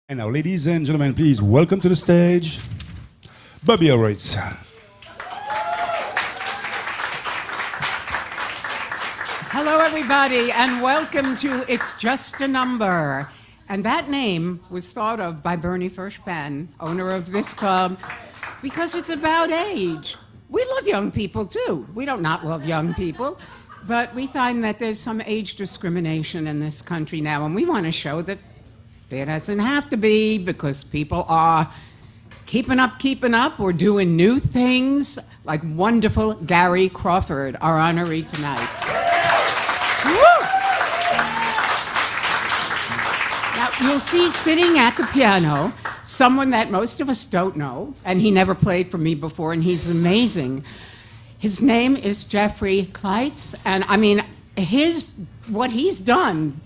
And now, ladies and gentlemen, please welcome to the stage, Bobbie Horowitz. Hello, everybody, and welcome to It's Just a Number. And that name was thought of by Bernie Fershpan, owner of this club, because it's about age. We love young people, too. We don't not love young people. But we find that there's some age discrimination in this country now, and we want to show that there doesn't have to be, because people are keeping up, or doing new things, like wonderful Gary Crawford, our honoree tonight. Woo! Now, you'll see sitting at the piano someone that most of us don't know, and he never played for me before, and he's amazing. His name is Jeffrey Kleitz, and I mean, what he's done,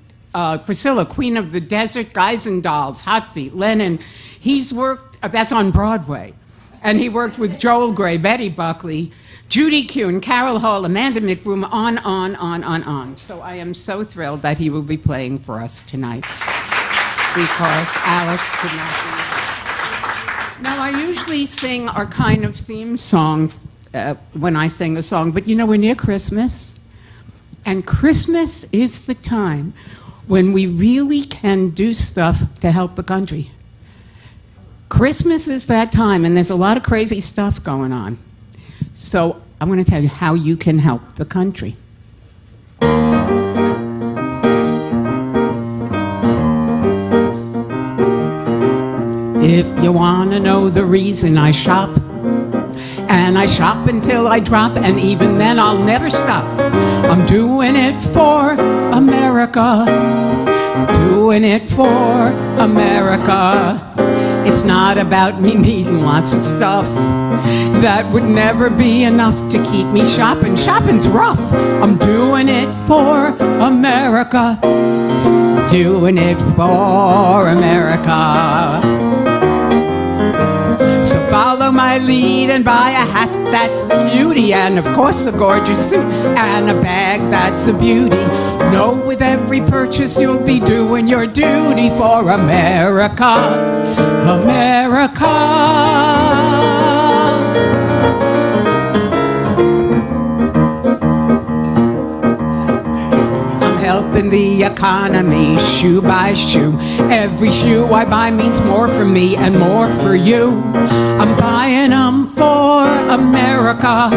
Priscilla, Queen of the Desert, Guys and Dolls, Hot Beat, Lennon, he's worked, that's on Broadway, and he worked with Joel Grey, Betty Buckley, Judy Kuhn, Carol Hall, Amanda McBroom, on. So I am so thrilled that he will be playing for us tonight, because Alex could not be. Now, I usually sing our kind of theme song when I sing a song, but you know, we're near Christmas, and Christmas is the time when we really can do stuff to help the country. Christmas is that time, and there's a lot of crazy stuff going on. So I want to tell you how you can help the country. If you want to know the reason I shop, and I shop until I drop, and even then I'll never stop. I'm doing it for America, doing it for America. It's not about me needing lots of stuff. That would never be enough to keep me shopping. Shopping's rough. I'm doing it for America, doing it for America. So follow my lead and buy a hat that's a cutie, and of course a gorgeous suit and a bag that's a beauty. Know with every purchase you'll be doing your duty for America, America. Helping the economy, shoe by shoe. Every shoe I buy means more for me and more for you. I'm buying them for America,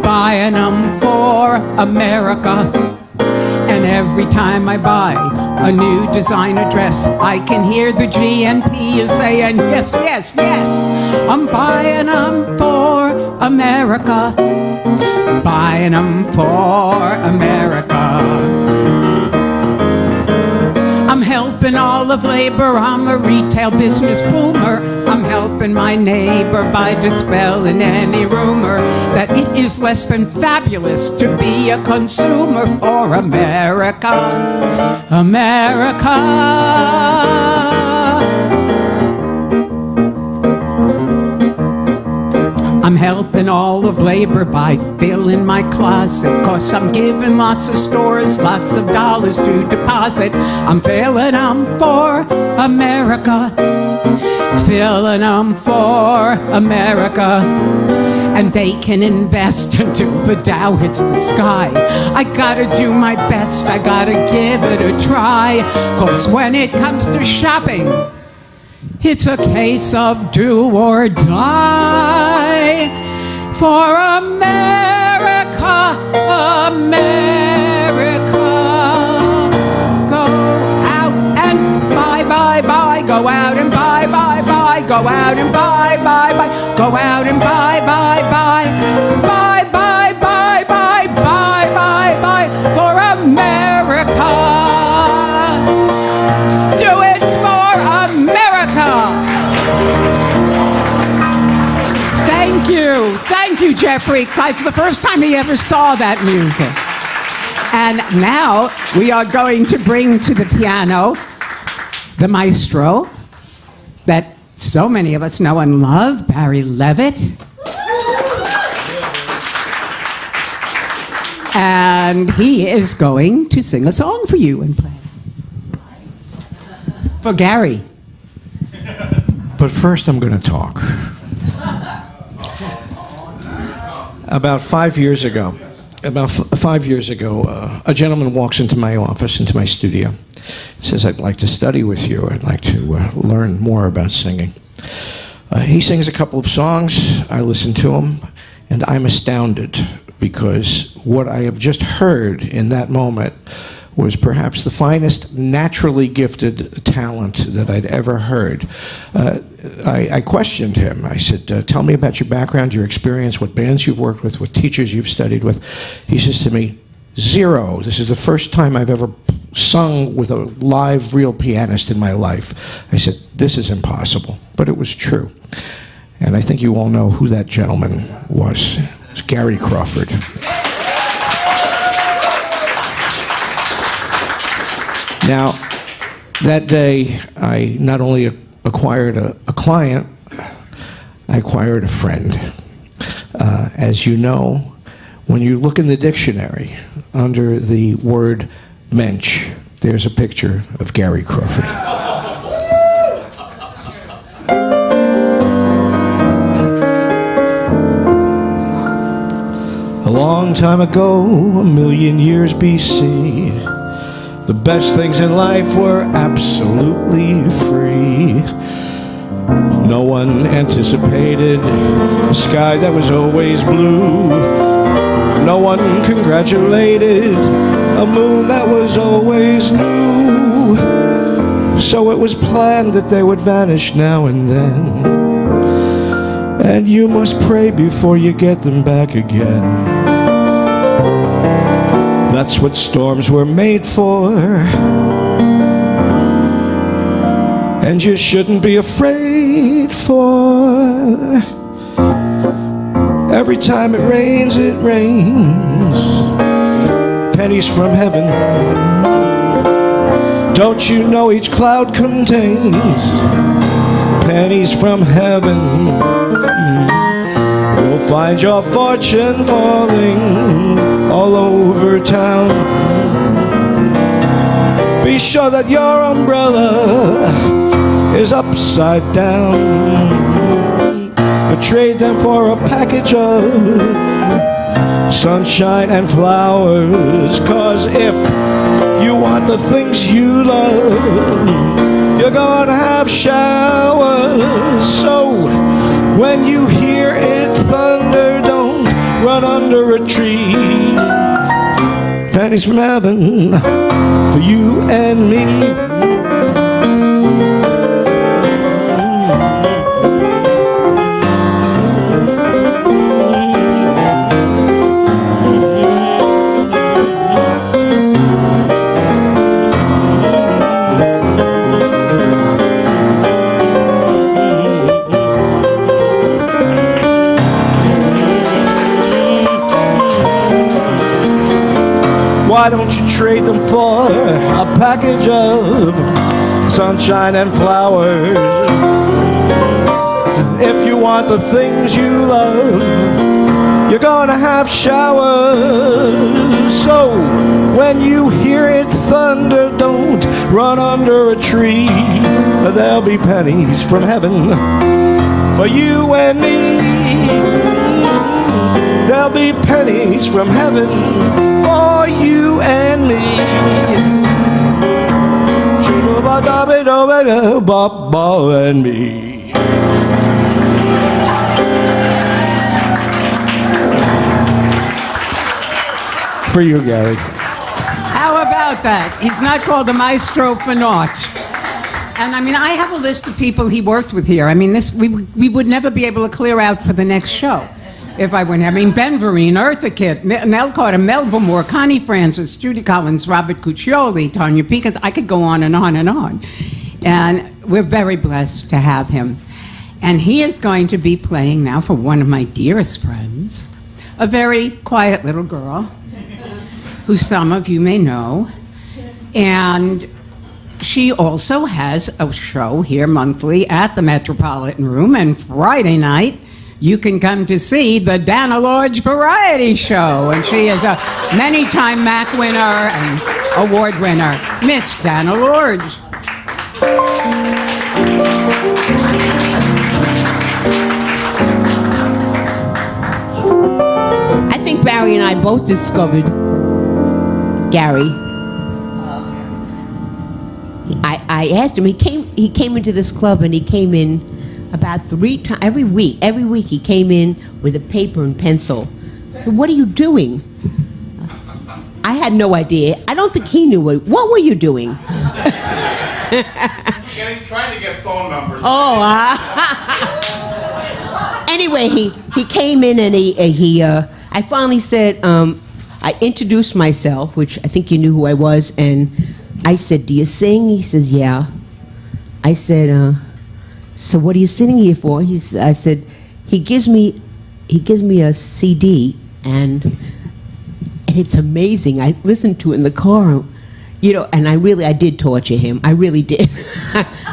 buying them for America. And every time I buy a new designer dress, I can hear the GNP is saying, yes, yes, yes. I'm buying them for America, buying them for America. I'm helping all of labor, I'm a retail business boomer. I'm helping my neighbor by dispelling any rumor that it is less than fabulous to be a consumer for America, America. I'm helping all of labor by filling my closet, 'cause I'm giving lots of stores lots of dollars to deposit. I'm filling them for America, filling them for America. And they can invest until the Dow hits the sky. I gotta do my best, I gotta give it a try, 'cause when it comes to shopping, it's a case of do or die for America, America. Go out and buy, buy, buy. Go out and buy, buy, buy. Go out and buy, buy, buy. Go out and buy, buy, buy. Buy, buy, buy, buy, buy, buy, buy for America. Do it for America. Thank you, Jeffrey. It's the first time he ever saw that music. And now we are going to bring to the piano the maestro that so many of us know and love, Barry Levitt. And he is going to sing a song for you and play. For Gary. But first, I'm going to talk. About 5 years ago, a gentleman walks into my office, into my studio, says, "I'd like to study with you. I'd like to learn more about singing." He sings a couple of songs. I listen to him, and I'm astounded because what I have just heard in that moment was perhaps the finest naturally gifted talent that I'd ever heard. I questioned him. I said, "Tell me about your background, your experience, what bands you've worked with, what teachers you've studied with." He says to me, "Zero. This is the first time I've ever sung with a live, real pianist in my life." I said, "This is impossible." But it was true. And I think you all know who that gentleman was. It was Gary Crawford. Now, that day, I not only acquired a client, I acquired a friend. As you know, when you look in the dictionary under the word mensch, there's a picture of Gary Crawford. A long time ago, a million years BC, the best things in life were absolutely free. No one anticipated a sky that was always blue. No one congratulated a moon that was always new. So it was planned that they would vanish now and then, and you must pray before you get them back again. That's what storms were made for, and you shouldn't be afraid for. Every time it rains, pennies from heaven. Don't you know each cloud contains pennies from heaven? You'll find your fortune falling all over town. Be sure that your umbrella is upside down. But trade them for a package of sunshine and flowers. 'Cause if you want the things you love, you're gonna have showers. So when you hear it thunder, don't run under a tree. Pennies from heaven for you and me. Why don't you trade them for a package of sunshine and flowers? If you want the things you love, you're gonna have showers. So when you hear it thunder, don't run under a tree. There'll be pennies from heaven for you and me. There'll be pennies from heaven for you and me. Bob and me. For you, Gary. How about that? He's not called a maestro for naught. And I mean, I have a list of people he worked with here. I mean, we would never be able to clear out for the next show if I wouldn't. I mean, Ben Vereen, Eartha Kitt, Nell Carter, Melba Moore, Connie Francis, Judy Collins, Robert Cuccioli, Tanya Pickens. I could go on and on and on. And we're very blessed to have him. And he is going to be playing now for one of my dearest friends, a very quiet little girl who some of you may know. And she also has a show here monthly at the Metropolitan Room, and Friday night you can come to see the Dana Lodge Variety Show. And she is a many-time MAC winner and award winner, Miss Dana Lodge. I both discovered Gary. I asked him. He came into this club, and he came in about 3 times every week. Every week he came in with a paper and pencil. So what are you doing? I had no idea. I don't think he knew what were you doing? Trying to get phone numbers. Oh. Anyway, he came in and I finally said, I introduced myself, which I think you knew who I was, and I said, "Do you sing?" He says, "Yeah." I said, "So what are you sitting here for?" I said, he gives me a CD, and it's amazing. I listened to it in the car, and I did torture him. I really did.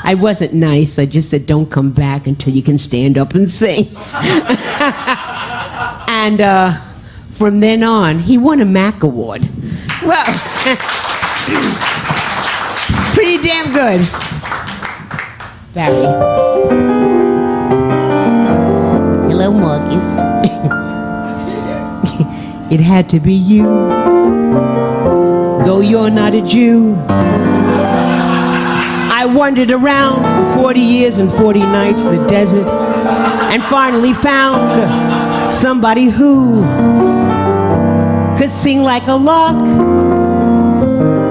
I wasn't nice. I just said, "Don't come back until you can stand up and sing." And from then on, he won a MAC award. Well, pretty damn good. Barry. Hello, Marcus. It had to be you, though you're not a Jew. I wandered around for 40 years and 40 nights, the desert, and finally found somebody who could sing like a lark,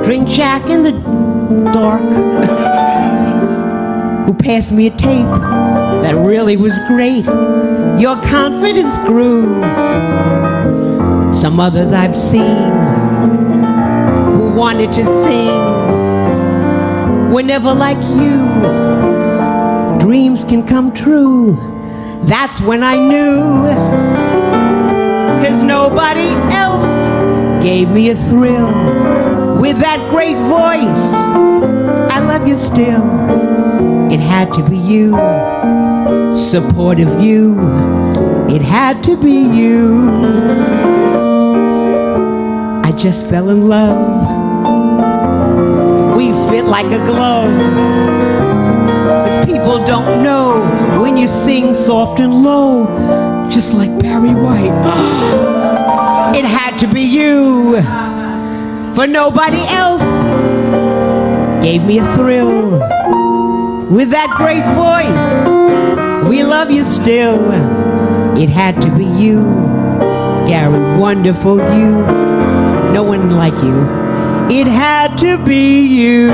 drink Jack in the dark, who passed me a tape that really was great. Your confidence grew. Some others I've seen who wanted to sing were never like you. Dreams can come true. That's when I knew, 'cause nobody else gave me a thrill with that great voice. I love you still. It had to be you, supportive you. It had to be you. I just fell in love. We fit like a glove. 'Cause people don't know when you sing soft and low, just like Barry White. It had to be you, for nobody else gave me a thrill with that great voice. We love you still. It had to be you, Gary, wonderful you. No one like you. It had to be you.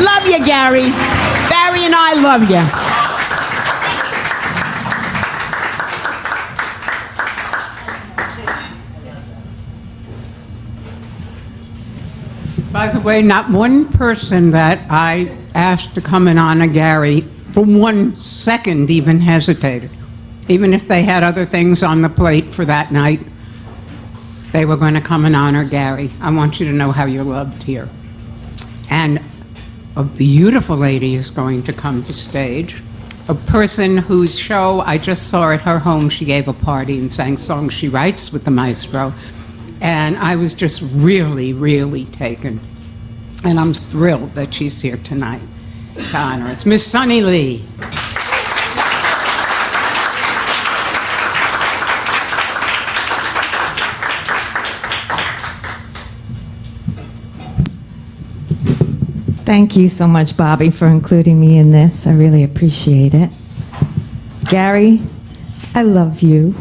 Love you, Gary. Barry and I love you. By the way, not one person that I asked to come and honor Gary for 1 second even hesitated. Even if they had other things on the plate for that night, they were going to come and honor Gary. I want you to know how you're loved here. And a beautiful lady is going to come to stage. A person whose show I just saw at her home. She gave a party and sang songs she writes with the maestro. And I was just really, really taken. And I'm thrilled that she's here tonight to honor us. Miss Sunny Lee. Thank you so much, Bobbie, for including me in this. I really appreciate it. Gary, I love you.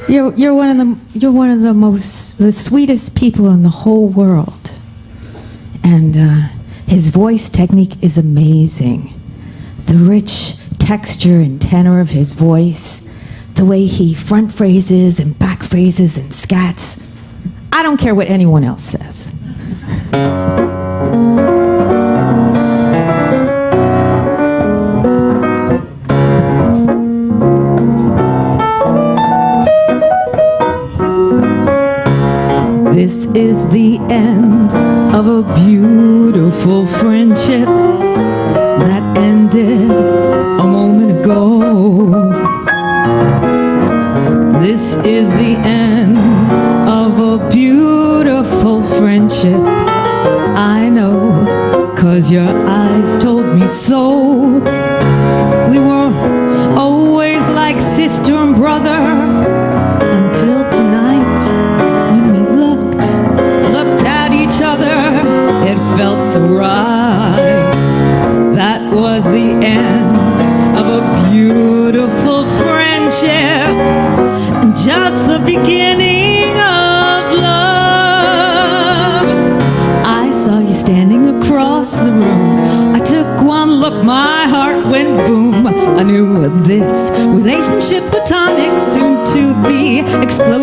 You're one of the sweetest people in the whole world. And his voice technique is amazing. The rich texture and tenor of his voice, the way he front phrases and back phrases and scats. I don't care what anyone else says. This is the end of a beautiful friendship that ended a moment ago. This is the end of a beautiful friendship. I know, 'cause your eyes told me so.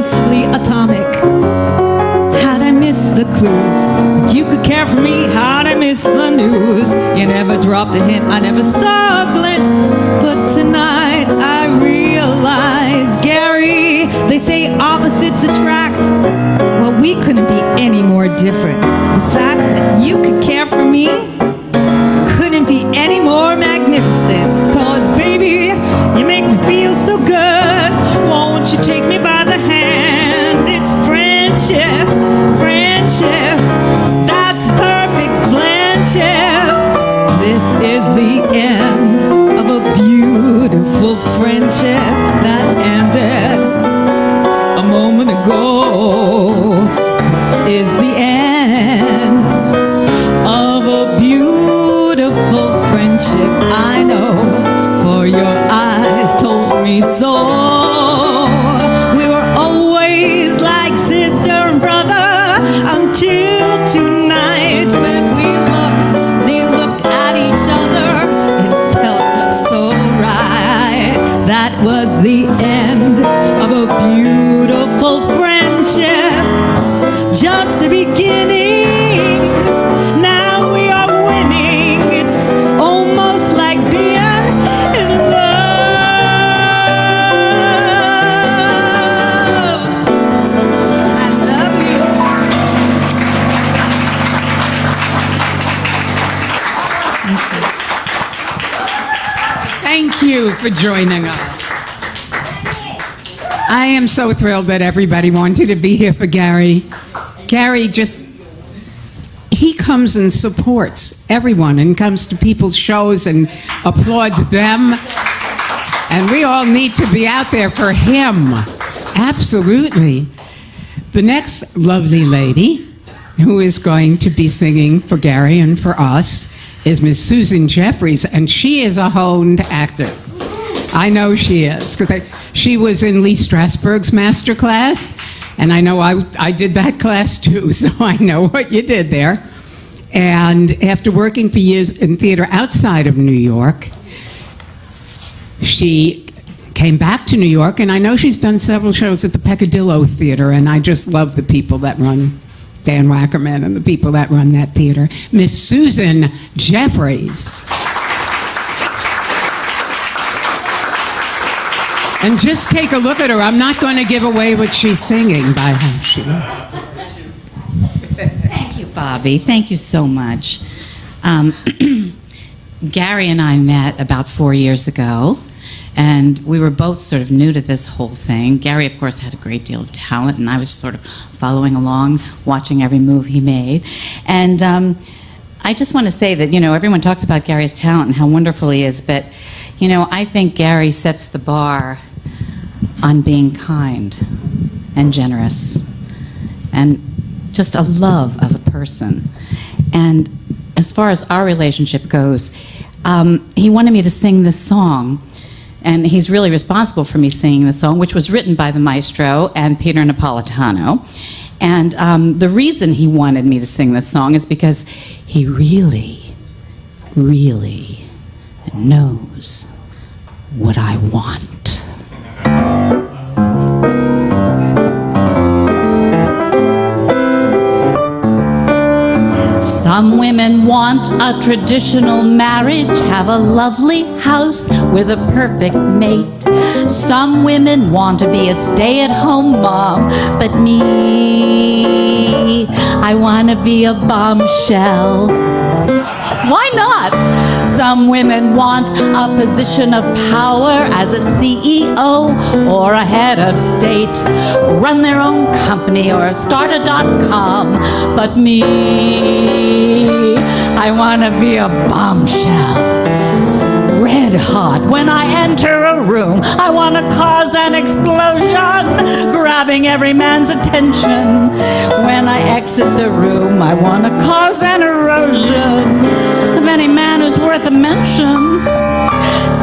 mostly atomic. How'd I miss the clues that you could care for me? How'd I miss the news? You never dropped a hint, I never saw a glint. But tonight I realize, Gary, they say opposites attract. Well, we couldn't be any more different. The fact that you could care for me couldn't be any more magnificent. 'Cause baby, you make me feel so good. Won't you take me by the hand? It's friendship, friendship. That's perfect friendship. This is the end of a beautiful friendship that ended a moment ago. This is the end of a beautiful friendship. I know, for your eyes told me so. We were always like sister and brother until tonight when we looked at each other. It felt so right. That was the end of a beautiful friendship. Just the beginning. Now we are winning. It's almost like being in love. I love you. Thank you for joining us. I am so thrilled that everybody wanted to be here for Gary. Gary he comes and supports everyone and comes to people's shows and applauds them. And we all need to be out there for him. Absolutely. The next lovely lady who is going to be singing for Gary and for us is Miss Susan Jeffries, and she is a honed actor. I know she is, because she was in Lee Strasberg's master class, and I know I did that class too, so I know what you did there. And after working for years in theater outside of New York, she came back to New York, and I know she's done several shows at the Peccadillo Theater, and I just love the people that run, Dan Wackerman and the people that run that theater. Miss Susan Jeffries. And just take a look at her. I'm not going to give away what she's singing by how she... Thank you, Bobbie. Thank you so much. Gary and I met about 4 years ago, and we were both sort of new to this whole thing. Gary, of course, had a great deal of talent, and I was sort of following along, watching every move he made. And I just want to say that, everyone talks about Gary's talent and how wonderful he is, but, I think Gary sets the bar on being kind and generous and just a love of a person. And as far as our relationship goes, he wanted me to sing this song, and he's really responsible for me singing the song, which was written by the maestro and Peter Napolitano. And the reason he wanted me to sing this song is because he really, really knows what I want. Some women want a traditional marriage, have a lovely house with a perfect mate. Some women want to be a stay-at-home mom, but me, I want to be a bombshell. Why not? Some women want a position of power as a CEO or a head of state, run their own company or start a .com. But me, I want to be a bombshell. Red hot. When I enter a room, I want to cause an explosion, grabbing every man's attention. When I exit the room, I want to cause an erosion of any man who's worth a mention.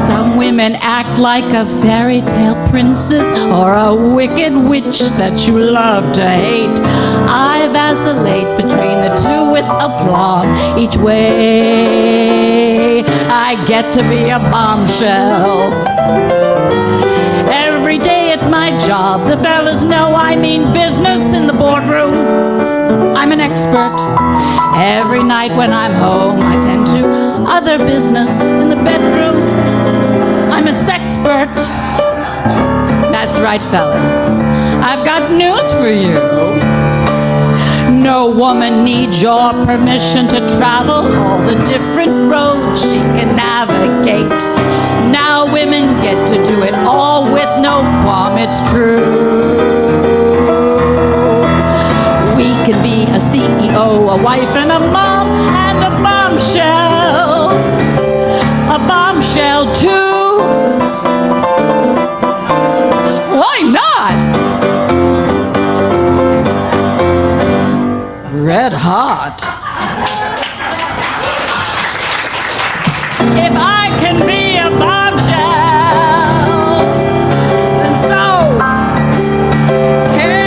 Some women act like a fairy tale princess or a wicked witch that you love to hate. I vacillate between the two with aplomb. Each way, I get to be a bombshell. Every day at my job. The fellas know I mean business in the boardroom. I'm an expert. Every night when I'm home, I tend to other business in the bedroom. I'm a sexpert. That's right, fellas. I've got news for you. No woman needs your permission to travel all the different roads she can navigate. Now women get to do it all with no qualm, it's true. We can be a CEO, a wife, and a mom, and a bombshell. A bombshell, too. Why not? Red hot. If I can be a bombshell, then so can you.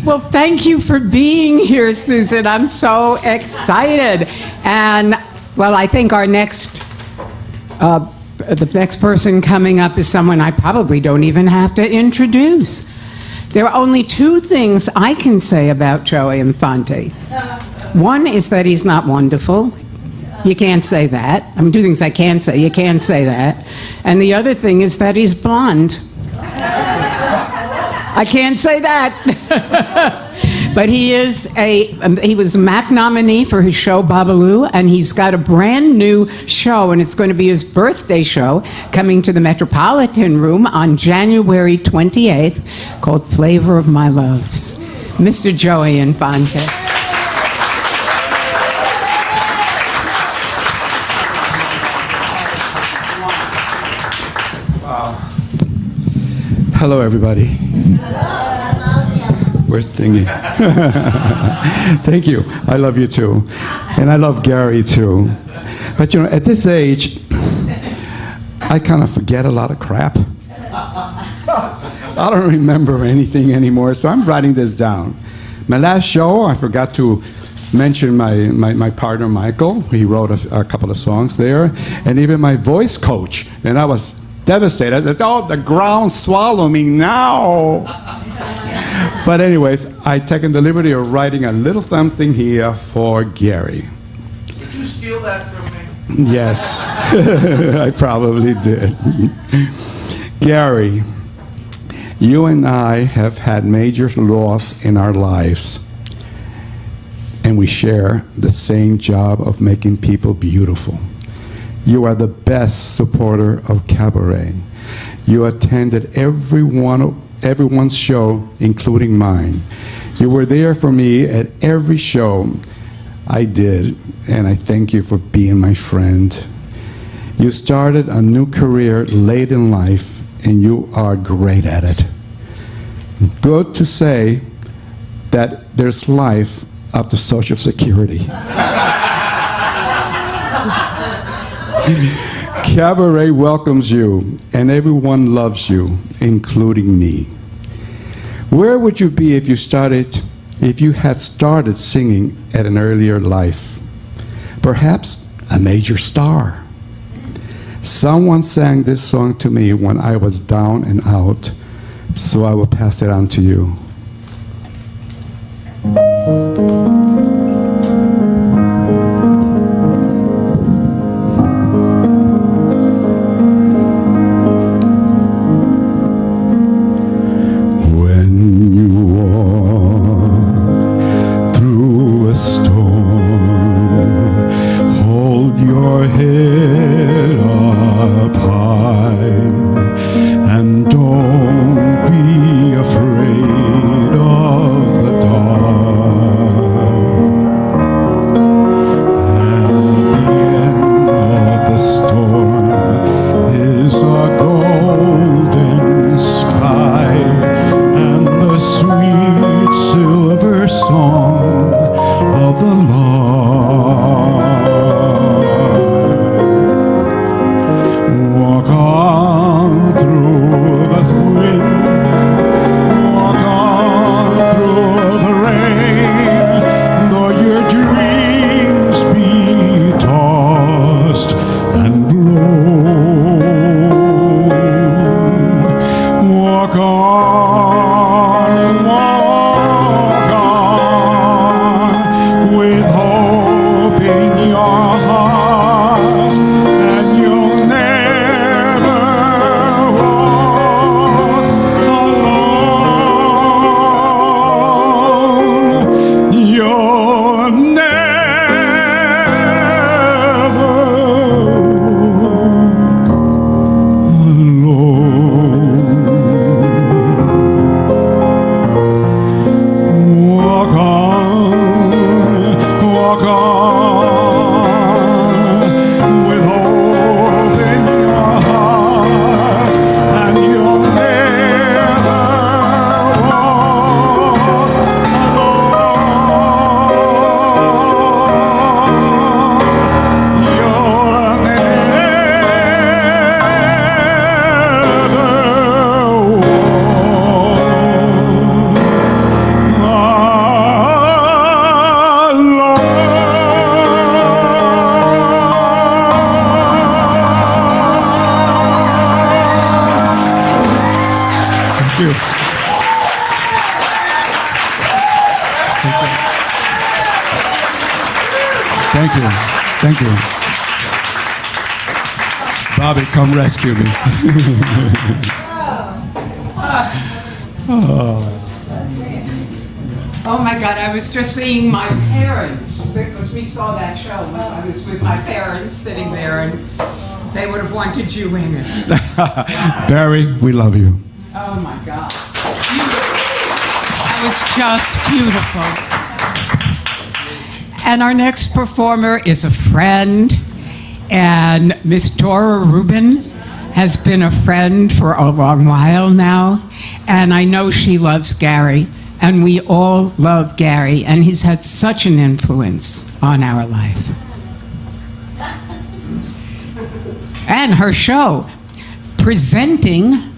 Well, thank you for being here, Susan. I'm so excited. And, well, I think our next, the next person coming up is someone I probably don't even have to introduce. There are only two things I can say about Joey Infante. One is that he's not wonderful. You can't say that. I mean, two things I can say. You can't say that. And the other thing is that he's blonde. I can't say that. But he was a MAC nominee for his show Babalu, and he's got a brand new show, and it's going to be his birthday show coming to the Metropolitan Room on January 28th called Flavor of My Loves. Mr. Joey Infante. Hello, everybody. Where's Thingy? Thank you. I love you too. And I love Gary too. But you know, at this age, I kind of forget a lot of crap. I don't remember anything anymore, so I'm writing this down. My last show, I forgot to mention my partner, Michael. He wrote a couple of songs there. And even my voice coach. And I was devastated. I said, oh, the ground swallow me now. But anyways, I taken the liberty of writing a little something here for Gary. Did you steal that from me? Yes, I probably did. Gary, you and I have had major loss in our lives, and we share the same job of making people beautiful. You are the best supporter of cabaret. You attended everyone's show, including mine. You were there for me at every show I did, and I thank you for being my friend. You started a new career late in life, and you are great at it. Good to say that there's life after Social Security. Cabaret welcomes you, and everyone loves you, including me. Where would you be if you had started singing at an earlier life? Perhaps a major star. Someone sang this song to me when I was down and out, so I will pass it on to you. Sweet silver song of the Lord. Thank you. Thank you. Bobbie, come rescue me. Oh my God, I was just seeing my parents, because we saw that show. I was with my parents sitting there, and they would have wanted you in it. Barry, we love you. Oh my God. That was just beautiful. And our next performer is a friend, and Miss Dora Rubin has been a friend for a long while now, and I know she loves Gary, and we all love Gary, and he's had such an influence on our life. And her show, Presenting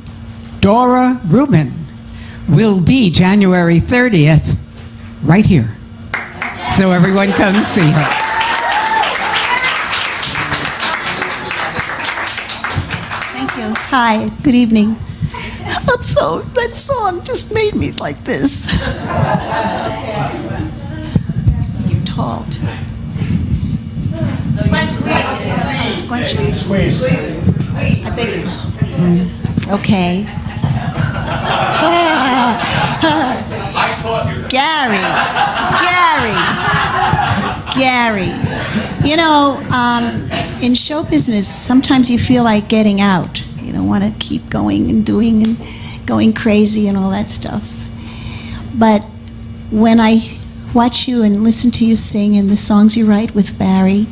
Dora Rubin, will be January 30th, right here. So everyone come see her. Thank you. Hi, good evening. That song just made me like this. You're tall, too. Squishy. I beg you. Okay. Gary. You know, in show business, sometimes you feel like getting out. You don't want to keep going and doing and going crazy and all that stuff. But when I watch you and listen to you sing and the songs you write with Barry,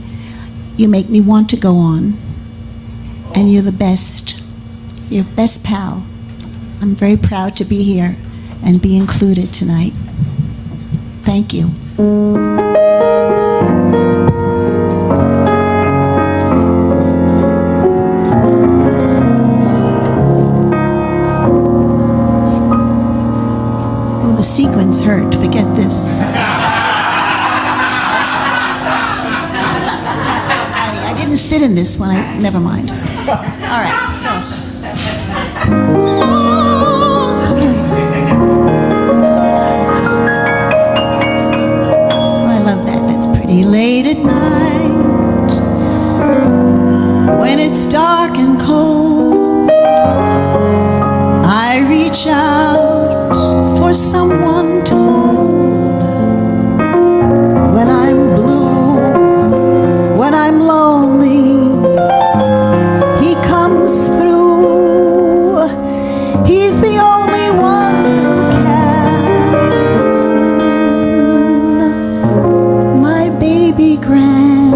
you make me want to go on. And you're the best. You're best pal. I'm very proud to be here and be included tonight. Thank you. Oh, the sequins hurt. Forget this. I didn't sit in this one. Never mind. All right, so. Late at night, when it's dark and cold, I reach out for someone to hold. When I'm blue, when I'm lonely, he comes through. He's the only one who baby grand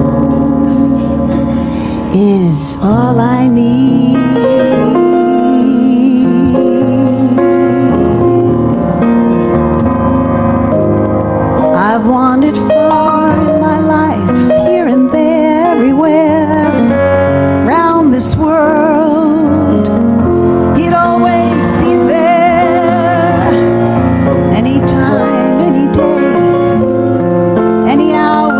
is all I need. I've wandered far in my life, here and there, everywhere, round this world. He'd always be there, anytime, any day, any hour.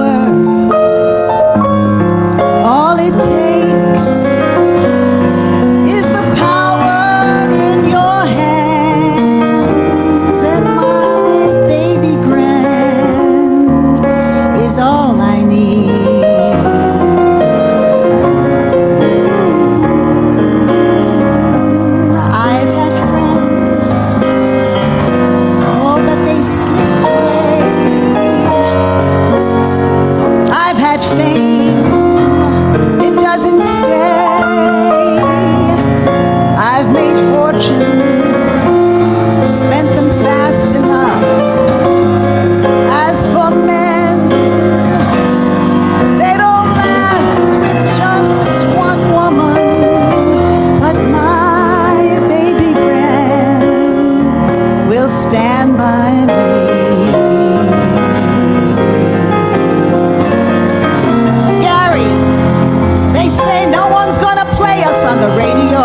All it takes is the power in your hands, and my baby grand is all I need. I've had friends, oh, but they slipped away. I've had fame, it doesn't stay. I've made fortunes, spent them fast enough. As for men, they don't last with just one woman. But my baby grand will stand by me. They say no one's gonna play us on the radio.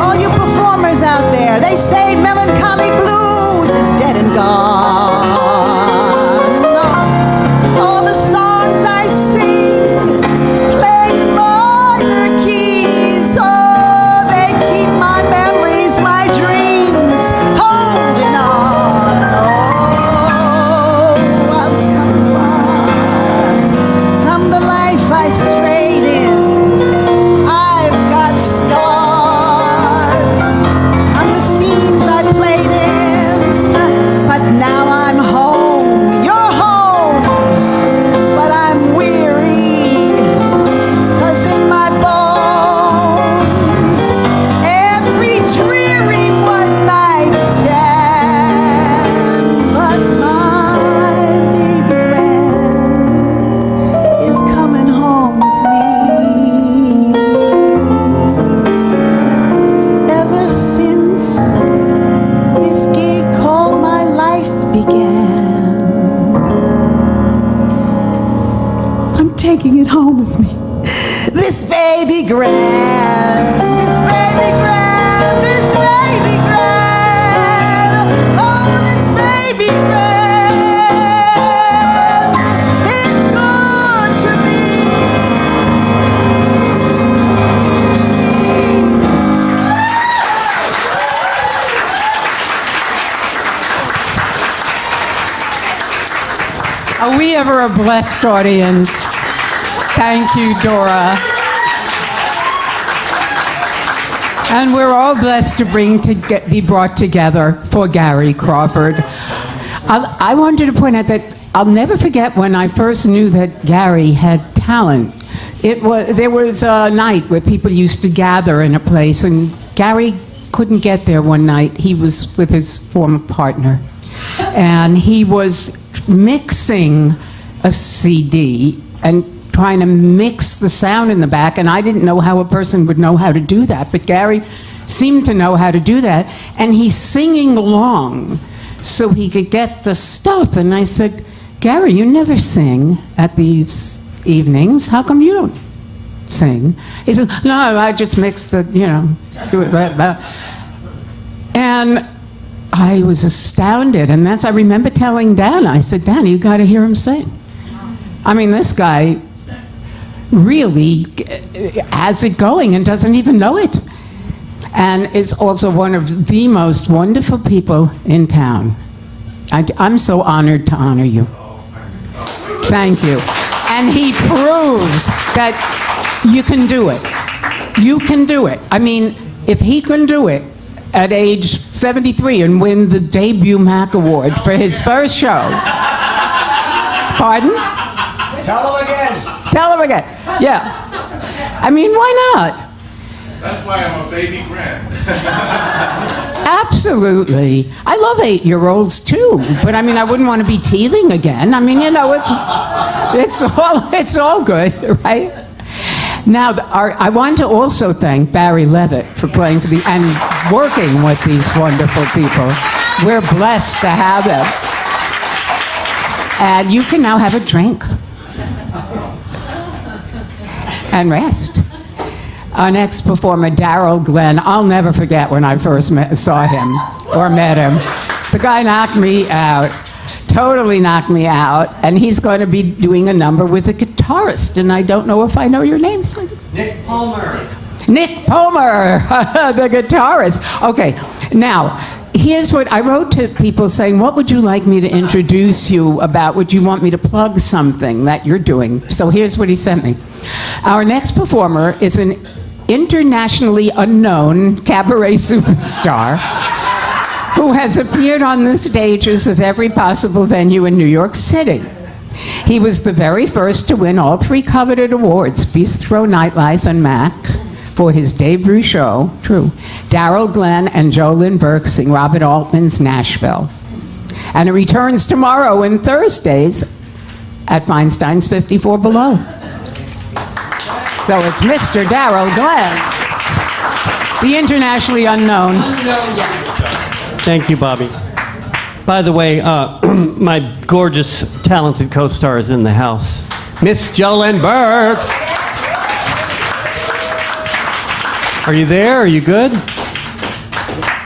All you performers out there, they say melancholy blues is dead and gone. No. All the songs I sing, played in minor keys, oh, they keep my memories, my dreams, holding on. Oh, I've come far. baby grand, this baby grand, this baby grand, oh, this baby grand is good to me. Are we ever a blessed audience? Thank you, Dora. And we're all blessed to be brought together for Gary Crawford. I wanted to point out that I'll never forget when I first knew that Gary had talent. There was a night where people used to gather in a place, and Gary couldn't get there one night. He was with his former partner, and he was mixing a CD and trying to mix the sound in the back, and I didn't know how a person would know how to do that, but Gary seemed to know how to do that, and he's singing along so he could get the stuff. And I said, Gary, you never sing at these evenings. How come you don't sing? He said, no, I just mix the, do it. And I was astounded, and I remember telling Dan, I said, Dan, you got to hear him sing. I mean, this guy really has it going and doesn't even know it. And is also one of the most wonderful people in town. I'm so honored to honor you. Thank you. And he proves that you can do it. You can do it. I mean, if he can do it at age 73 and win the debut Mac Award for his first show. Pardon? Tell him again. Tell him again. Yeah. I mean, why not? That's why I'm a baby grand. Absolutely. I love 8-year-olds too, but I mean, I wouldn't want to be teething again. I mean, it's all good, right? Now, I want to also thank Barry Levitt for playing for and working with these wonderful people. We're blessed to have them. And you can now have a drink and rest. Our next performer, Darrell Glenn, I'll never forget when I first saw him or met him. The guy knocked me out, totally knocked me out, and he's going to be doing a number with a guitarist, and I don't know if I know your name. So Nick Palmer. Nick Palmer, the guitarist. Okay, now, here's what I wrote to people saying, what would you like me to introduce you about? Would you want me to plug something that you're doing? So here's what he sent me. Our next performer is an internationally unknown cabaret superstar who has appeared on the stages of every possible venue in New York City. He was the very first to win all 3 coveted awards, Bistro Nightlife and Mac, for his debut show, true. Darrell Glenn and Jolyn Burke sing Robert Altman's Nashville. And it returns tomorrow and Thursdays at Feinstein's 54 Below. So it's Mr. Darrell Glenn, the internationally unknown. Thank you, Bobbie. By the way, my gorgeous, talented co-star is in the house. Miss Jolyn Burks. Are you there? Are you good?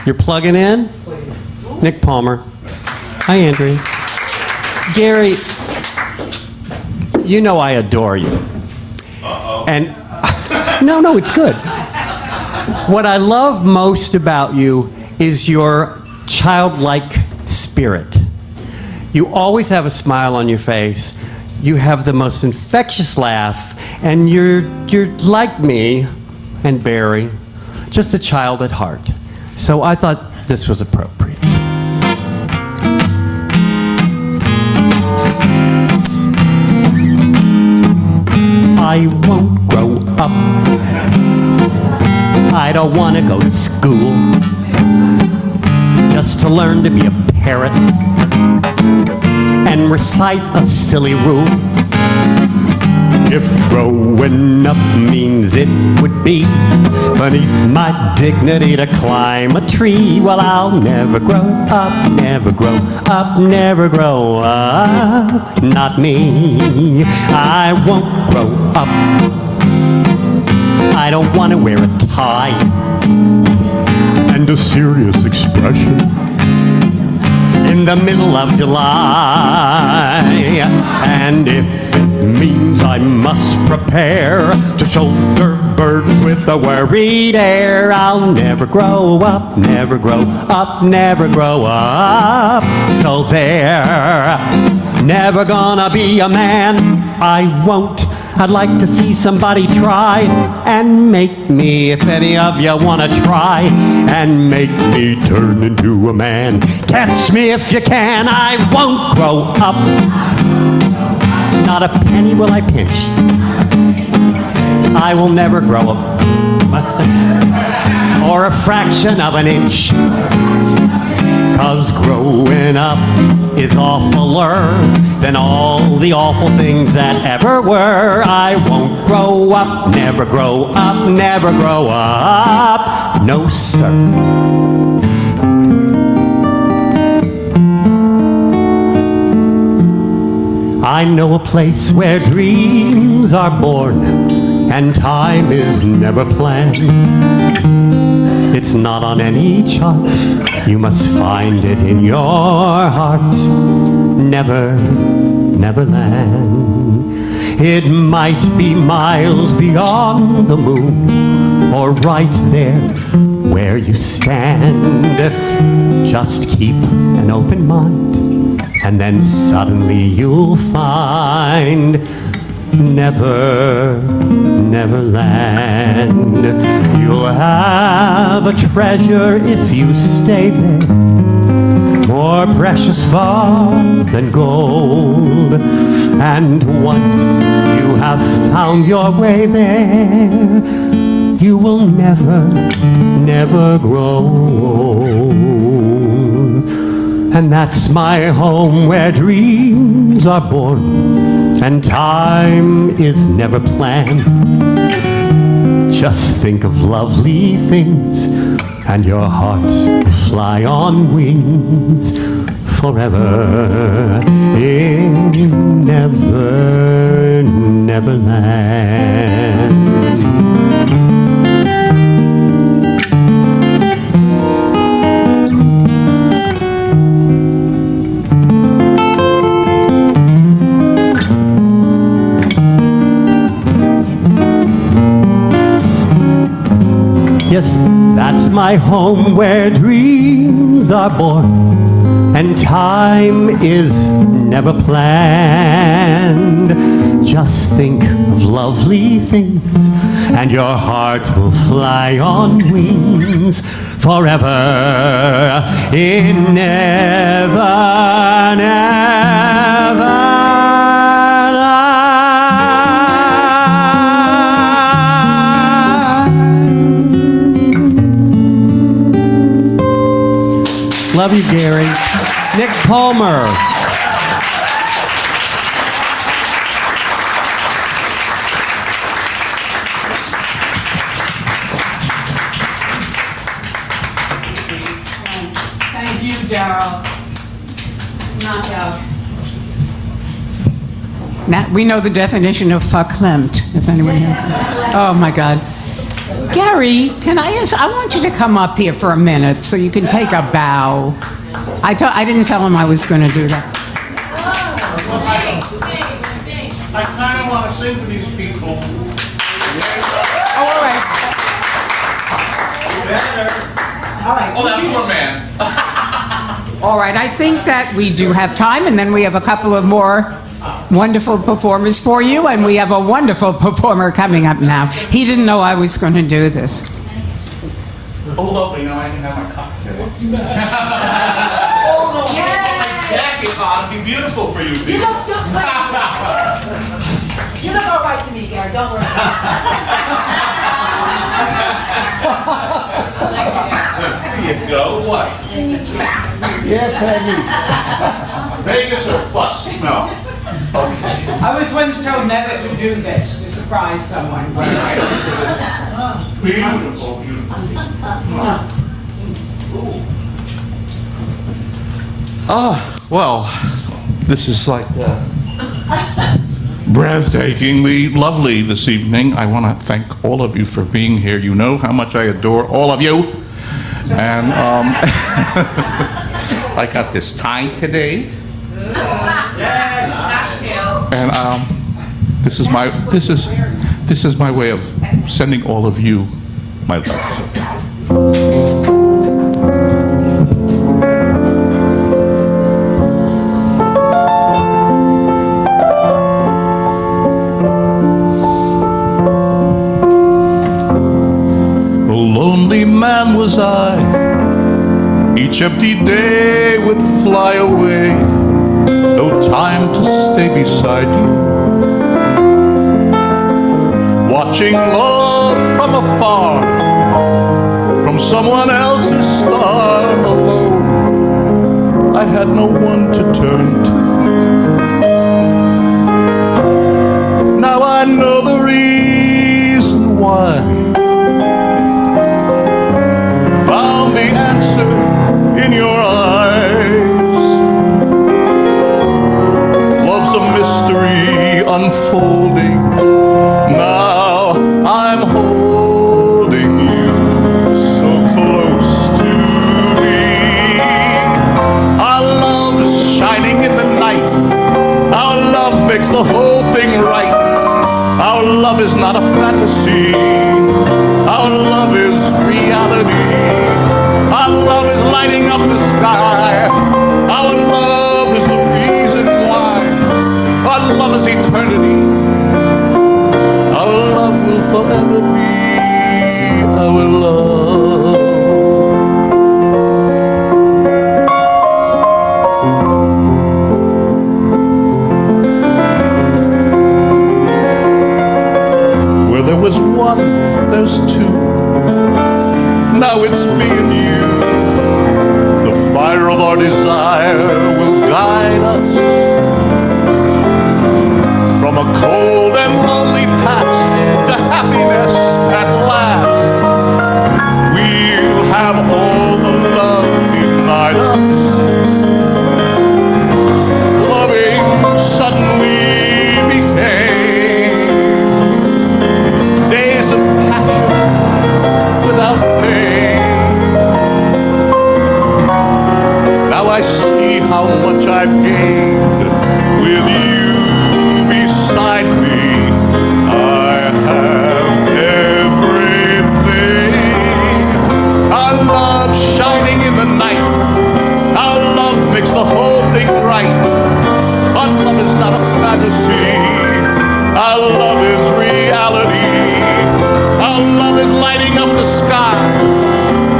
You're plugging in? Nick Palmer. Hi, Andrea. Gary, you know I adore you. And no, it's good. What I love most about you is your childlike spirit. You always have a smile on your face. You have the most infectious laugh, and you're like me and Barry, just a child at heart. So I thought this was appropriate. I won't grow up. I don't want to go to school just to learn to be a parrot and recite a silly rule. If growing up means it would be beneath my dignity to climb a tree, well, I'll never grow up, never grow up, never grow up. Not me. I won't grow up. don't want to wear a tie and a serious expression in the middle of July. And if it means I must prepare to shoulder burdens with a worried air, I'll never grow up, never grow up, never grow up. So there, never gonna be a man, I won't. I'd like to see somebody try and make me, if any of you want to try and make me turn into a man. Catch me if you can, I won't grow up. Not a penny will I pinch. I will never grow up. Or a fraction of an inch. 'Cause growing up is awfuler than all the awful things that ever were. I won't grow up, never grow up, never grow up. No, sir. I know a place where dreams are born and time is never planned. It's not on any chart. You must find it in your heart. Never, Neverland. It might be miles beyond the moon, or right there where you stand. Just keep an open mind, and then suddenly you'll find Neverland. You'll have a treasure if you stay there, more precious far than gold. And once you have found your way there, you will never grow old. And that's my home where dreams are born and time is never planned. Just think of lovely things and your heart will fly on wings forever in Neverland. Yes, that's my home where dreams are born and time is never planned. Just think of lovely things and your heart will fly on wings forever in Neverland. Love you, Gary. Nick Palmer. Thank you, Daryl. Knockout. Now, we know the definition of verklempt, if anyone knows. Oh, my God. Gary, can I ask, I want you to come up here for a minute so you can take a bow. I didn't tell him I was going to do that. I kind of want to sing for these people. Oh, all right. All right. Oh, that poor man. All right, I think that we do have time, and then we have a couple of more wonderful performers for you, and we have a wonderful performer coming up now. He didn't know I was going to do this. Oh, lovely. Now I can have my cocktail. Oh, no. My jacket on. It'd be beautiful for you people. You look good. You look all right to me, Gary. Don't worry. There you go. What? Yeah, Peggy. Vegas or plus? No. Okay. I was once told never to do this, to surprise someone. Beautiful, beautiful. Well, this is like breathtakingly lovely this evening. I want to thank all of you for being here. You know how much I adore all of you. And I got this tie today. And this is my way of sending all of you my love. Man was I, each empty day would fly away, no time to stay beside you, watching love from afar, from someone else's star alone. I had no one to turn to. Now I know the reason why. The answer in your eyes. Love's a mystery unfolding. Now I'm holding you so close to me. Our love's shining in the night. Our love makes the whole thing right. Our love is not a fantasy. Our love is reality. Our love is lighting up the sky. Our love is the reason why. Our love is eternity. Our love will forever be our love. Where there was one, there's two. Now it's me and you. The fire of our desire will guide us from a cold and lonely past to happiness at last. We'll have all the love denied us. Loving suddenly became days of passion without pain. Now I see how much I've gained with you beside me. I have everything. Our love shining in the night. Our love makes the whole thing right. Our love is not a fantasy. Our love is reality. Our love is lighting up the sky.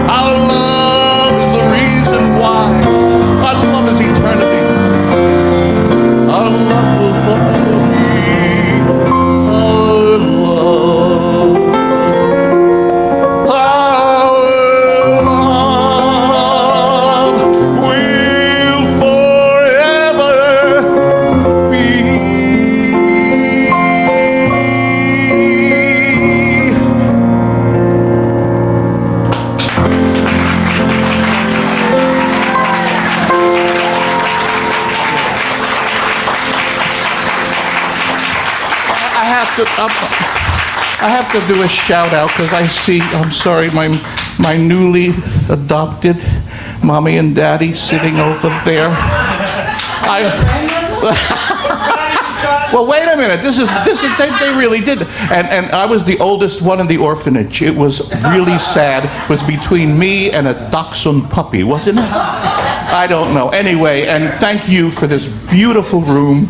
Our love is the reason why. Our love is eternity. Our love will forever be our love. Our love will forever be. I have to do a shout out because I see, I'm sorry, my newly adopted mommy and daddy sitting over there. Well, wait a minute. This is they really did. And I was the oldest one in the orphanage. It was really sad. It was between me and a dachshund puppy, wasn't it? I don't know. Anyway, and thank you for this beautiful room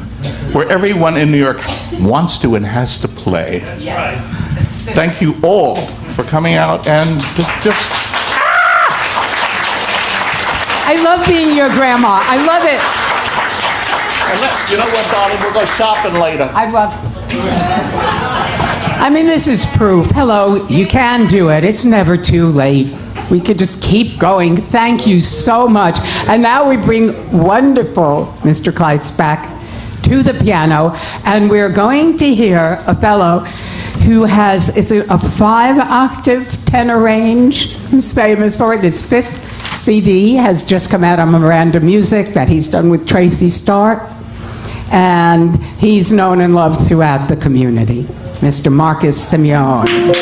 where everyone in New York wants to and has to play. Yes. Thank you all for coming out and just I love being your grandma. I love it. You know what, darling? We'll go shopping later. I love I mean, this is proof. Hello, you can do it. It's never too late. We could just keep going. Thank you so much. And now we bring wonderful Mr. Kleitz back to the piano, and we're going to hear a fellow who has, it's a 5-octave tenor range, who's famous for it. His 5th CD has just come out on Miranda Music that he's done with Tracy Stark. and he's known and loved throughout the community. Mr. Marcus Simeone.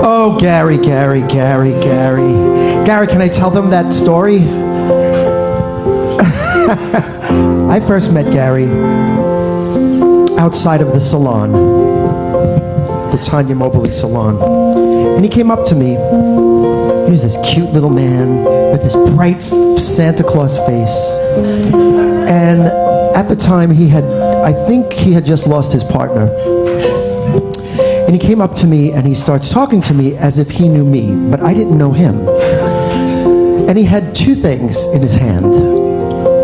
Oh, Gary. Gary, can I tell them that story? I first met Gary outside of the salon, the Tanya Mobley salon. And he came up to me. He was this cute little man with this bright Santa Claus face. And at the time, I think he had just lost his partner. And he came up to me and he starts talking to me as if he knew me, but I didn't know him. And he had two things in his hand.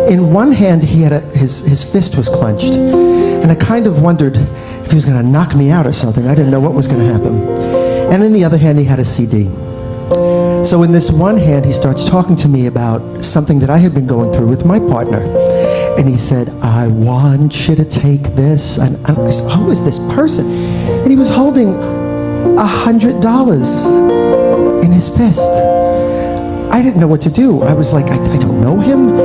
In one hand, he had his fist was clenched. And I kind of wondered if he was going to knock me out or something. I didn't know what was going to happen. And in the other hand, he had a CD. So in this one hand, he starts talking to me about something that I had been going through with my partner. And he said, I want you to take this. And I said, who is this person? And he was holding $100 in his fist. I didn't know what to do. I was like, I don't know him.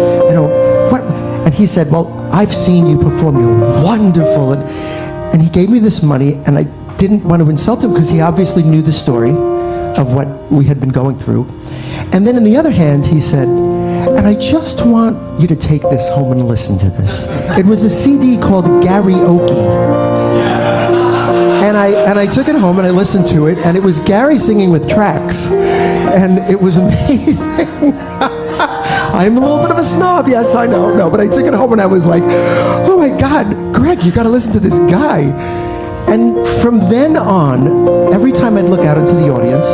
What? And he said, well, I've seen you perform. You're wonderful. And he gave me this money, and I didn't want to insult him because he obviously knew the story of what we had been going through. And then in the other hand, he said, and I just want you to take this home and listen to this. It was a CD called Garryoke. And I took it home and I listened to it, and it was Gary singing with tracks. And it was amazing. I'm a little bit of a snob, yes, I know. No, but I took it home and I was like, oh my God, Greg, you got to listen to this guy. And from then on, every time I'd look out into the audience,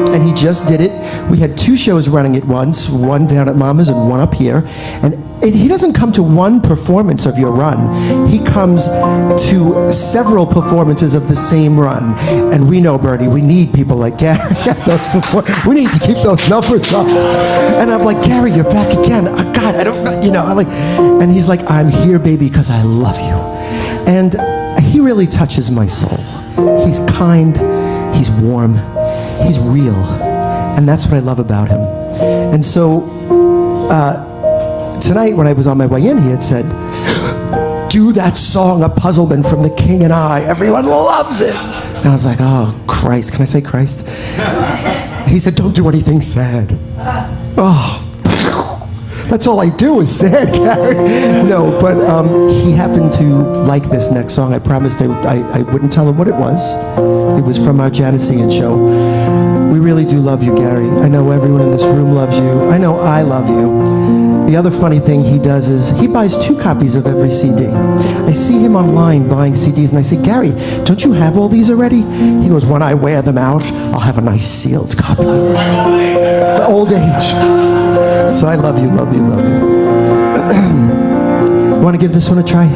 and he just did it, we had two shows running at once, one down at Mama's and one up here. And he doesn't come to one performance of your run. He comes to several performances of the same run. And we know, Bernie, we need people like Gary at those we need to keep those numbers up. And I'm like, Gary, you're back again. Oh, God, I don't know, and he's like, I'm here, baby, because I love you. And he really touches my soul. He's kind, he's warm, he's real. And that's what I love about him. And so, tonight, when I was on my way in, he had said, do that song, A Puzzlement from The King and I. Everyone loves it. And I was like, oh, Christ. Can I say Christ? He said, don't do anything sad. Oh, that's all I do is sad, Gary. No, but he happened to like this next song. I promised I wouldn't tell him what it was. It was from our Janet Singing show. We really do love you, Gary. I know everyone in this room loves you. I know I love you. The other funny thing he does is he buys 2 copies of every CD. I see him online buying CDs, and I say, Gary, don't you have all these already? He goes, when I wear them out, I'll have a nice sealed copy. For old age. So I love you, love you, love you. You want to give this one a try?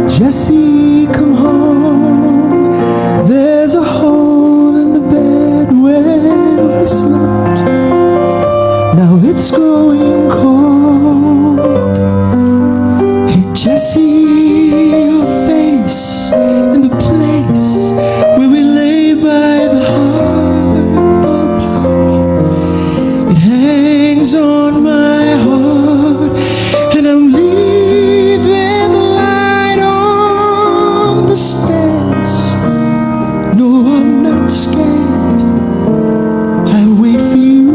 Jesse, come home. There's a hole in the bed where we slept. Now it's growing cold. Hey, Jesse, your face in the place where we lay by the hearth fall apart. It hangs on my heart, and I'm leaving the light on the stairs. No, I'm not scared. I wait for you.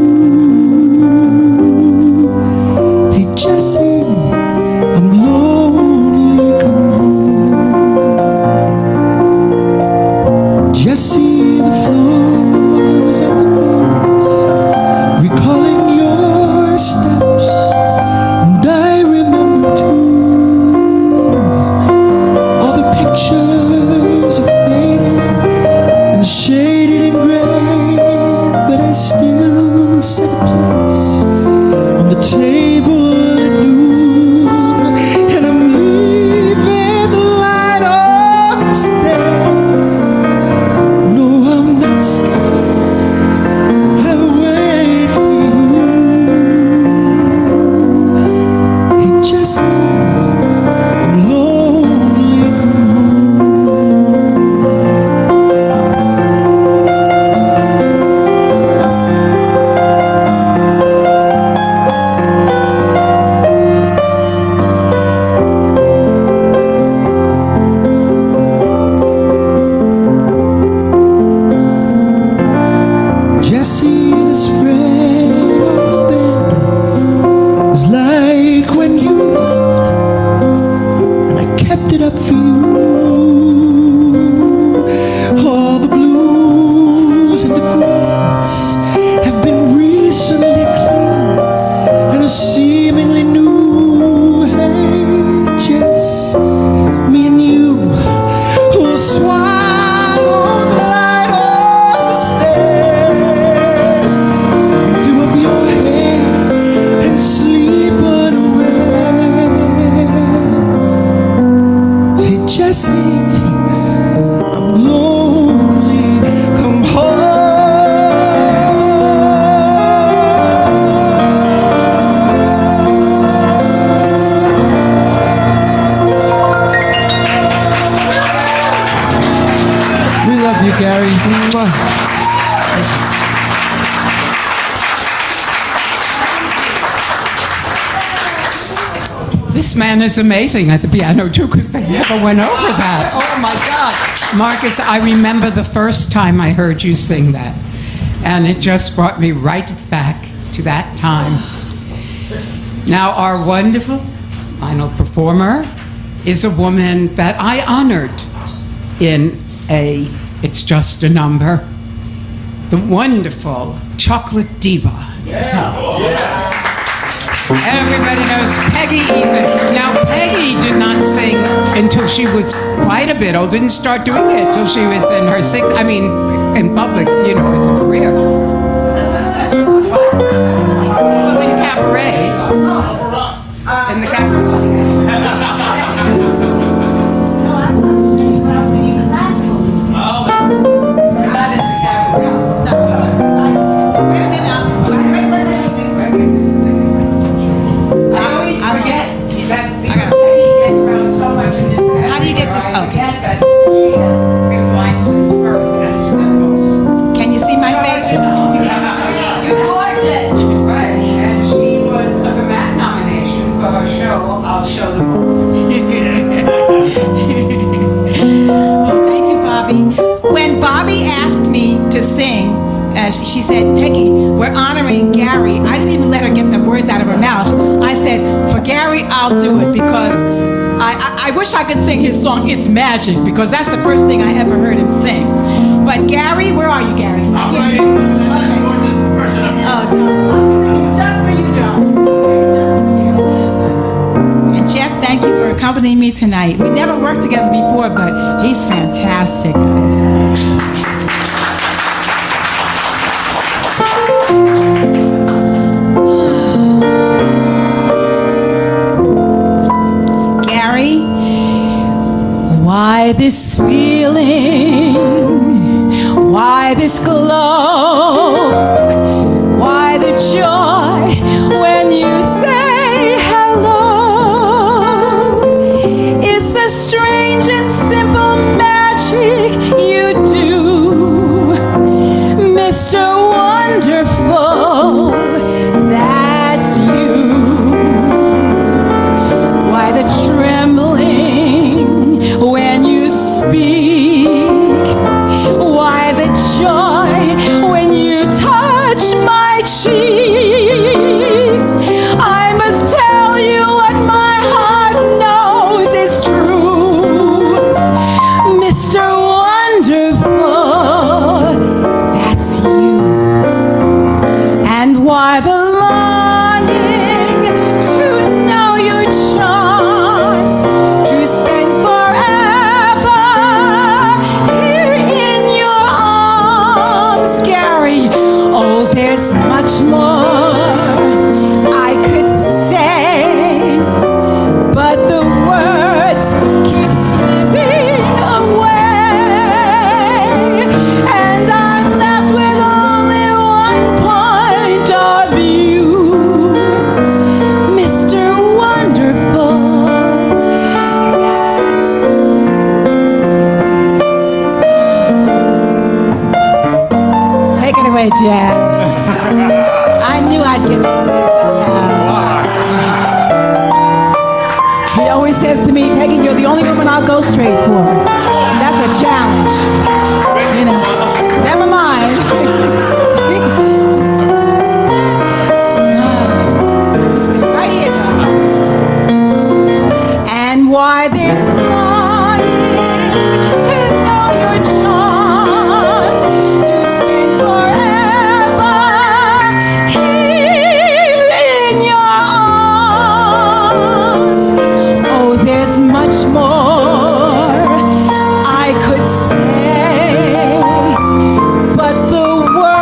this man is amazing at the piano too, because they never went over that. Oh my God. Marcus, I remember the first time I heard you sing that, and it just brought me right back to that time. Now, our wonderful final performer is a woman that I honored in It's Just a Number, the wonderful Chocolate Diva. Everybody knows Peggy Eason. Now, Peggy did not sing until she was quite a bit old, didn't start doing it until she was in her in public, as a career. In cabaret. In the cabaret. How do you get this? Okay. Can you see my face? You're gorgeous. Right. And she was a Matt nomination for her show. I'll show them all. Well, thank you, Bobbie. When Bobbie asked me to sing, she said, Peggy, we're honoring Gary. I didn't even let her get the words out of her mouth. I said, for Gary, I'll do it, because I wish I could sing his song, It's Magic, because that's the first thing I ever heard him sing. But Gary, where are you, Gary? I'm ready. Oh, no. I'm singing just for you, John. Just for you. And Jeff, thank you for accompanying me tonight. We never worked together before, but he's fantastic, guys. Gary, why this feeling? Why this glow? Why the joy when you say hello? It's a strange and simple magic you do, Mr. Wonderful, that's you. Why the trembling when you speak? Why the joy when you touch my cheek? I must tell you what my heart knows is true, Mr. Wonderful, that's you. And why the longing to know your charms, to spend forever here in your arms, Gary. Oh, there's much more I could say, but the words keep slipping away, and I'm left with only one point of view, Mr. Wonderful. Take it away, Jack. I knew I'd get this. He always says to me, Peggy, you're the only woman I'll go straight for. And that's a challenge. Never mind. You sit right here, darling. And why this longing to know your charms, to spend forever here in your arms. Oh, there's much more I could say, but the words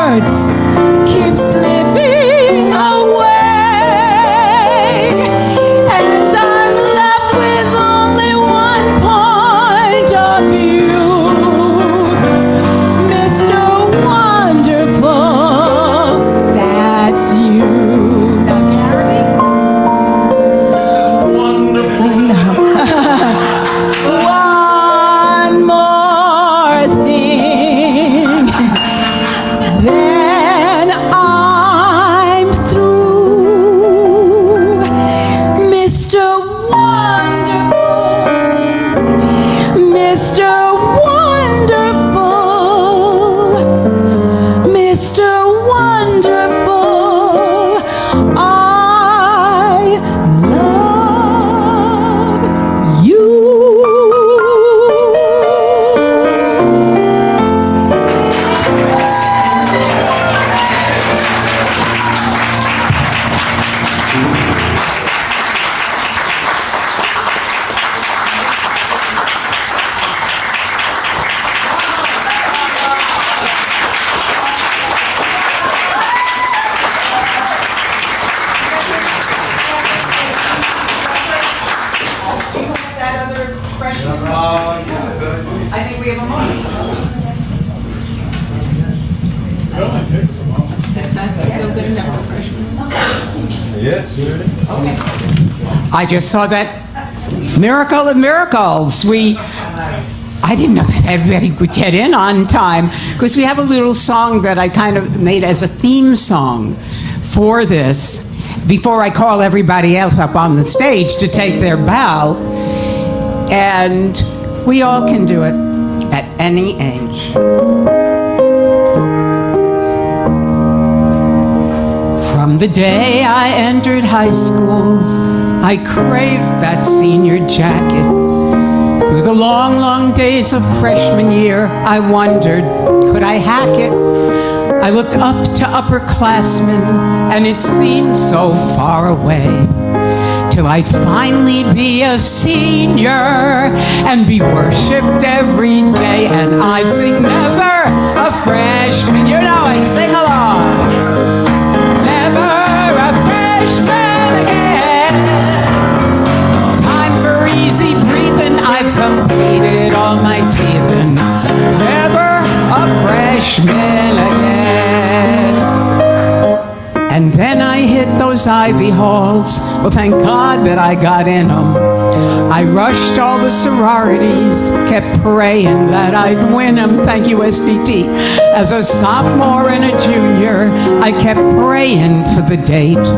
I just saw that Miracle of Miracles. I didn't know that everybody would get in on time because we have a little song that I kind of made as a theme song for this before I call everybody else up on the stage to take their bow. And we all can do it at any age. From the day I entered high school, I craved that senior jacket. Through the long, long days of freshman year, I wondered, could I hack it? I looked up to upperclassmen, and it seemed so far away, till I'd finally be a senior and be worshipped every day, and I'd sing never a freshman. You know, I'd sing along. Never a freshman again. Time for easy breathing, I've completed all my teething. Never a freshman again. And then I hit those Ivy halls. Well, thank God that I got in them. I rushed all the sororities, kept praying that I'd win them. Thank you, SDT. As a sophomore and a junior, I kept praying for the date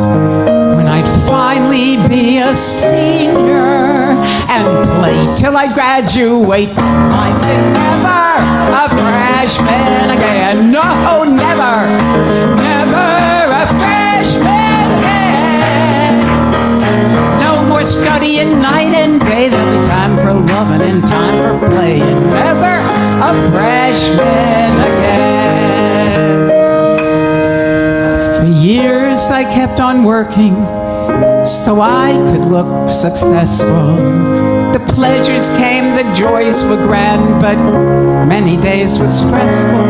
when I'd finally be a senior and play till I graduate. I'd say never a freshman again. No, never, never a freshman again. No more studying night and day. There'll be time for loving and time for playing. Never a freshman again. For years I kept on working so I could look successful. The pleasures came, the joys were grand, but many days were stressful.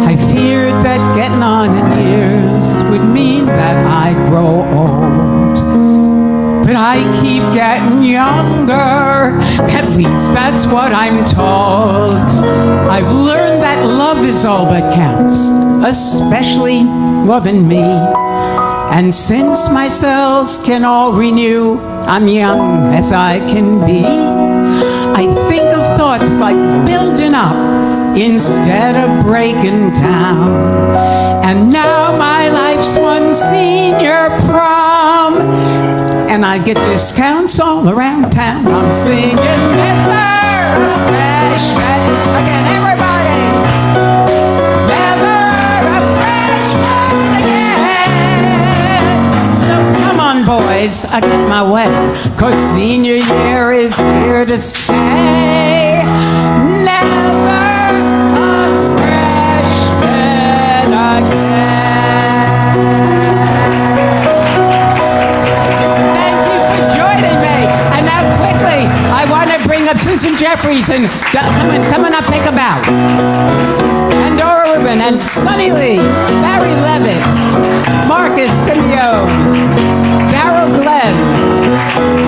I feared that getting on in years would mean that I'd grow old. But I keep getting younger, at least that's what I'm told. I've learned that love is all that counts, especially loving me. And since my cells can all renew, I'm young as I can be. I think of thoughts like building up instead of breaking down. And now my life's one senior prom, and I get discounts all around town. I'm singing never a freshman again. Everybody, never a freshman again. So come on, boys, I get my way, 'cause senior year is here to stay. Never a freshman again. Thank you for joining me. And now quickly, I want to bring up Susan Jeffries and come on up, take a bow. And Dora Rubin and Sonny Lee, Barry Levitt, Marcus Simeone, Daryl Glenn.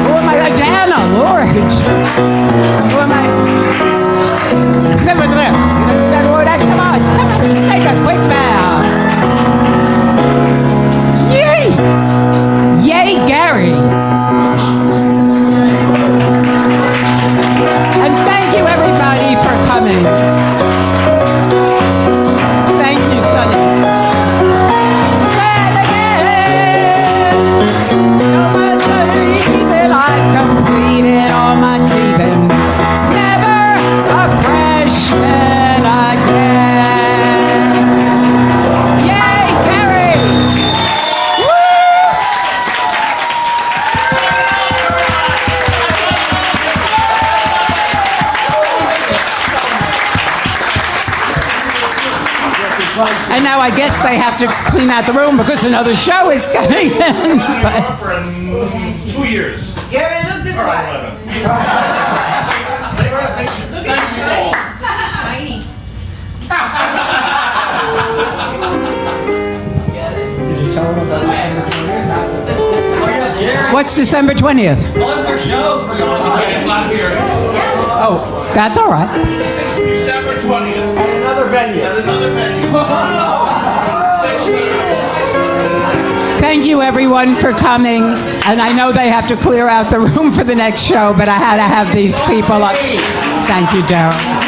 Who am I? Diana, Lord. Who am I? Come on, just take a quick bow. Yay! Yay, Gary. And thank you, everybody, for coming. Thank you, Sonny. And again, no matter that I've completed all my teething. Never a freshman again. Yay, Gary! Woo! And now I guess they have to clean out the room because another show is coming in. But For 2 years. Gary, look this way. what's December 20th? Oh, that's all right. December 20th. At another venue. At another venue. Thank you, everyone, for coming. And I know they have to clear out the room for the next show, but I had to have these people up. Thank you, Darryl.